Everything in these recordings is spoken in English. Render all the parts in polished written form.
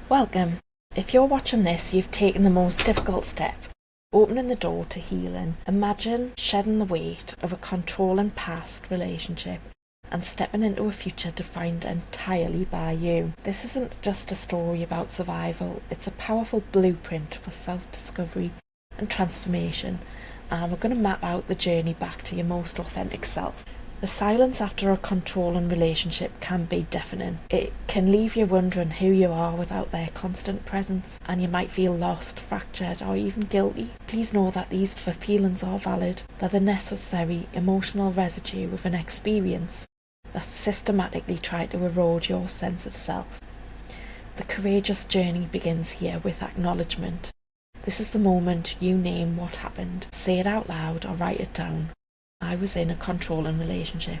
Welcome. If you're watching this, you've taken the most difficult step, opening the door to healing. Imagine shedding the weight of a controlling past relationship and stepping into a future defined entirely by you. This isn't just a story about survival, it's a powerful blueprint for self-discovery and transformation, and we're going to map out the journey back to your most authentic self. The silence after a controlling relationship can be deafening. It can leave you wondering who you are without their constant presence, and you might feel lost, fractured, or even guilty. Please know that these feelings are valid. They're the necessary emotional residue of an experience that systematically tried to erode your sense of self. The courageous journey begins here with acknowledgement. This is the moment you name what happened. Say it out loud or write it down. I was in a controlling relationship.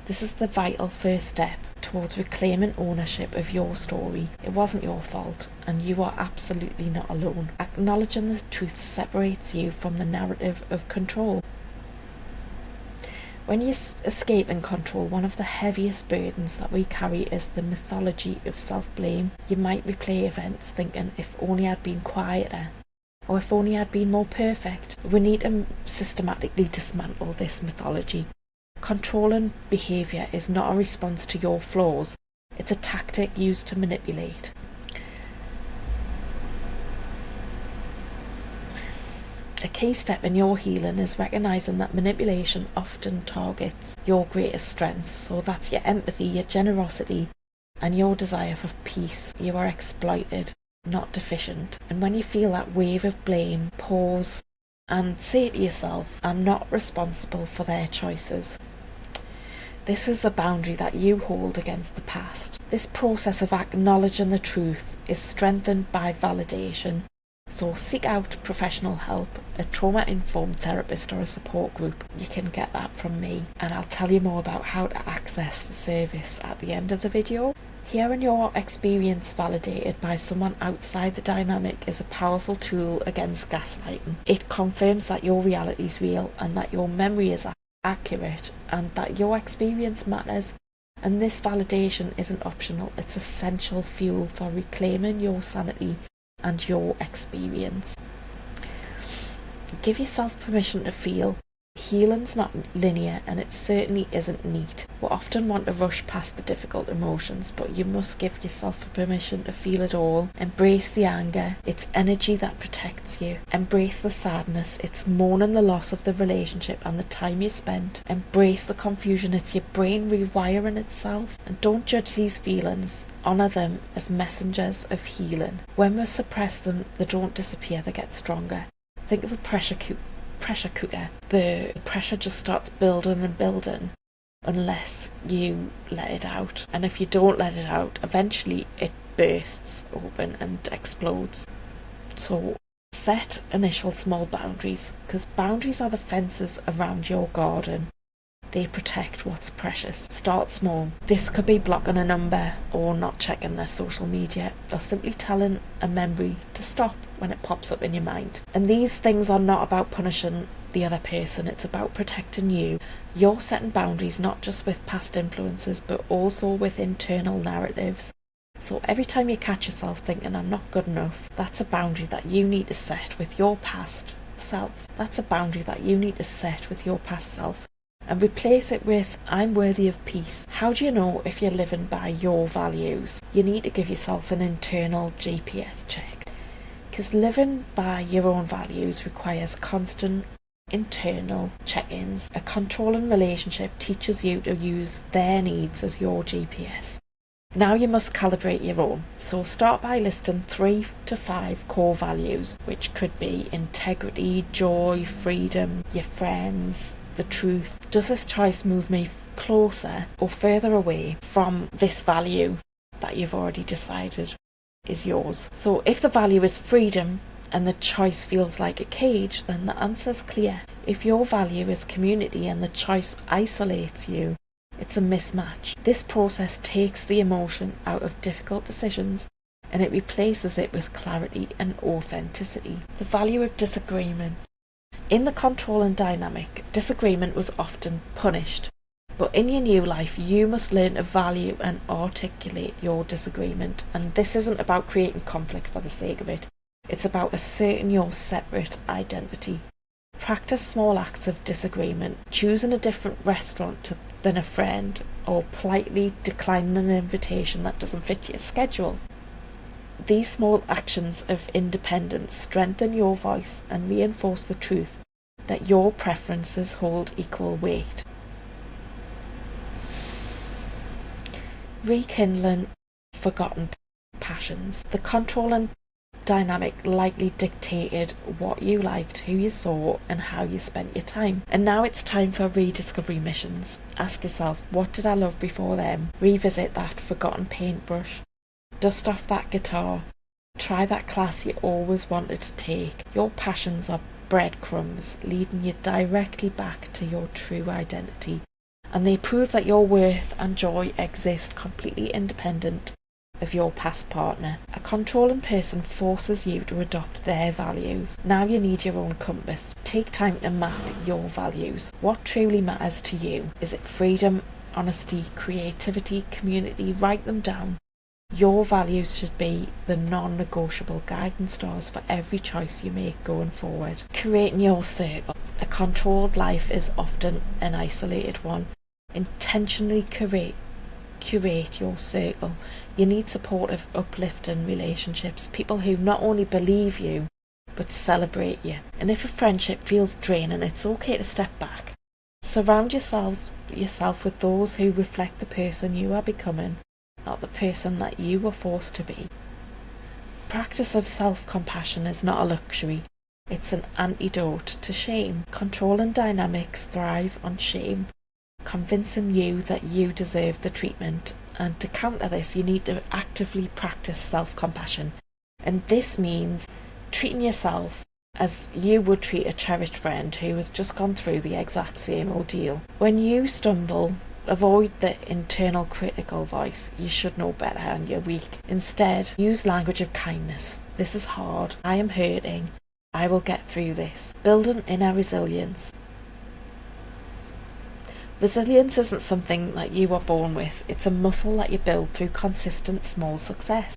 This is the vital first step towards reclaiming ownership of your story. It wasn't your fault, and you are absolutely not alone. Acknowledging the truth separates you from the narrative of control. When you escape and control, one of the heaviest burdens that we carry is the mythology of self-blame. You might replay events thinking, if only I'd been quieter, or if only I'd been more perfect. We need to systematically dismantle this mythology. Controlling behaviour is not a response to your flaws, it's a tactic used to manipulate. A key step in your healing is recognising that manipulation often targets your greatest strengths. So that's your empathy, your generosity, and your desire for peace. You are exploited, not deficient. And when you feel that wave of blame, pause and say to yourself, I'm not responsible for their choices. This is a boundary that you hold against the past. This process of acknowledging the truth is strengthened by validation. So seek out professional help, a trauma-informed therapist or a support group. You can get that from me, and I'll tell you more about how to access the service at the end of the video. Hearing your experience validated by someone outside the dynamic is a powerful tool against gaslighting. It confirms that your reality is real and that your memory is accurate and that your experience matters. And this validation isn't optional, it's essential fuel for reclaiming your sanity and your experience. Give yourself permission to feel. Healing's not linear, and it certainly isn't neat. We often want to rush past the difficult emotions, but you must give yourself permission to feel it all. Embrace the anger, it's energy that protects you. Embrace the sadness, it's mourning the loss of the relationship and the time you spent. Embrace the confusion, it's your brain rewiring itself. And don't judge these feelings, honour them as messengers of healing. When we suppress them, they don't disappear, they get stronger. Think of a pressure cooker. The pressure just starts building and building unless you let it out. And if you don't let it out, eventually it bursts open and explodes. So set initial small boundaries, because boundaries are the fences around your garden. They protect what's precious. Start small. This could be blocking a number, or not checking their social media, or simply telling a memory to stop when it pops up in your mind. And these things are not about punishing the other person, it's about protecting you. You're setting boundaries not just with past influences, but also with internal narratives. So every time you catch yourself thinking, I'm not good enough, that's a boundary that you need to set with your past self. That's a boundary that you need to set with your past self. And replace it with, I'm worthy of peace. How do you know if you're living by your values? You need to give yourself an internal GPS check. Because living by your own values requires constant internal check-ins. A controlling relationship teaches you to use their needs as your GPS. Now you must calibrate your own. So start by listing 3 to 5 core values, which could be integrity, joy, freedom, your friends, the truth. Does this choice move me closer or further away from this value that you've already decided is yours? So if the value is freedom and the choice feels like a cage, then the answer's clear. If your value is community and the choice isolates you, it's a mismatch. This process takes the emotion out of difficult decisions and it replaces it with clarity and authenticity. The value of disagreement. In the control and dynamic, disagreement was often punished. But in your new life, you must learn to value and articulate your disagreement. And this isn't about creating conflict for the sake of it. It's about asserting your separate identity. Practice small acts of disagreement, choosing a different restaurant than a friend, or politely declining an invitation that doesn't fit your schedule. These small actions of independence strengthen your voice and reinforce the truth that your preferences hold equal weight. Rekindling forgotten passions. The controlling dynamic likely dictated what you liked, who you saw, and how you spent your time. And now it's time for rediscovery missions. Ask yourself, what did I love before then? Revisit that forgotten paintbrush. Dust off that guitar. Try that class you always wanted to take. Your passions are breadcrumbs leading you directly back to your true identity. And they prove that your worth and joy exist completely independent of your past partner. A controlling person forces you to adopt their values. Now you need your own compass. Take time to map your values. What truly matters to you? Is it freedom, honesty, creativity, community? Write them down. Your values should be the non-negotiable guiding stars for every choice you make going forward. Creating your circle. A controlled life is often an isolated one. Intentionally curate your circle. You need supportive, uplifting relationships, people who not only believe you but celebrate you. And if a friendship feels draining, it's okay to step back. Surround yourself with those who reflect the person you are becoming, not the person that you were forced to be. Practice of self-compassion is not a luxury. It's an antidote to shame. Controlling dynamics thrive on shame, convincing you that you deserve the treatment. And to counter this, you need to actively practice self-compassion. And this means treating yourself as you would treat a cherished friend who has just gone through the exact same ordeal. When you stumble, avoid the internal critical voice. You should know better and you're weak. Instead, use language of kindness. This is hard. I am hurting. I will get through this. Building inner resilience. Resilience isn't something that you are born with. It's a muscle that you build through consistent small success.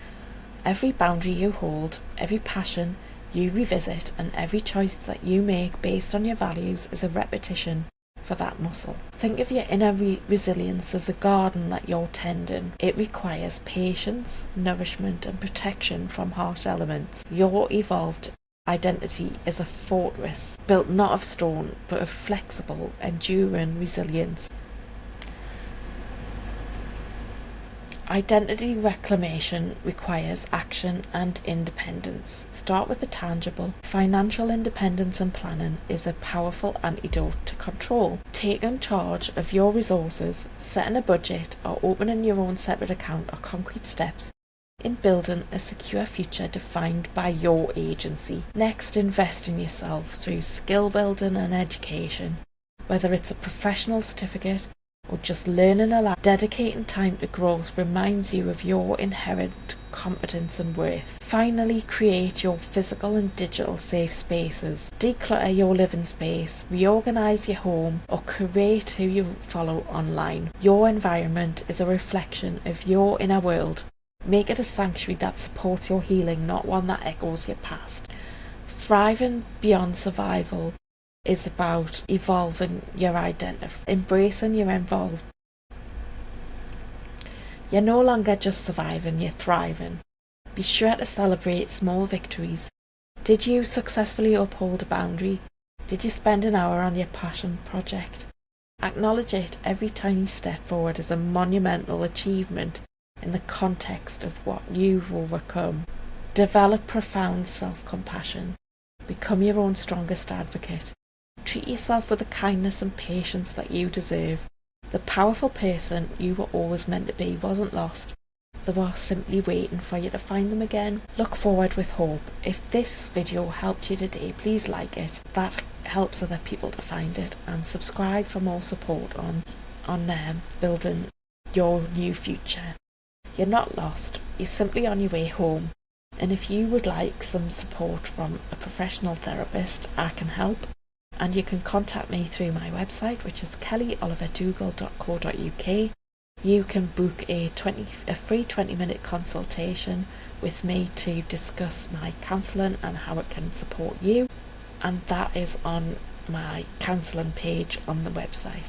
Every boundary you hold, every passion you revisit, and every choice that you make based on your values is a repetition for that muscle. Think of your inner resilience as a garden that you're tending. It requires patience, nourishment, and protection from harsh elements. Your evolved identity is a fortress built not of stone but of flexible, enduring resilience. Identity reclamation requires action and independence. Start with the tangible. Financial independence and planning is a powerful antidote to control. Taking charge of your resources, setting a budget, or opening your own separate account are concrete steps in building a secure future defined by your agency. Next, invest in yourself through skill building and education. Whether it's a professional certificate or just learning a lot, dedicating time to growth reminds you of your inherent competence and worth. Finally, create your physical and digital safe spaces. Declutter your living space, reorganize your home, or curate who you follow online. Your environment is a reflection of your inner world. Make it a sanctuary that supports your healing, not one that echoes your past. Thriving beyond survival is about evolving your identity, embracing your involved. You're no longer just surviving, you're thriving. Be sure to celebrate small victories. Did you successfully uphold a boundary? Did you spend an hour on your passion project? Acknowledge it. Every tiny step forward is a monumental achievement in the context of what you've overcome. Develop profound self-compassion. Become your own strongest advocate. Treat yourself with the kindness and patience that you deserve. The powerful person you were always meant to be wasn't lost. They were simply waiting for you to find them again. Look forward with hope. If this video helped you today, please like it. That helps other people to find it. And subscribe for more support on building your new future. You're not lost. You're simply on your way home. And if you would like some support from a professional therapist, I can help. And you can contact me through my website, which is kellyoliverdougall.co.uk. You can book a free 20-minute consultation with me to discuss my counselling and how it can support you. And that is on my counselling page on the website.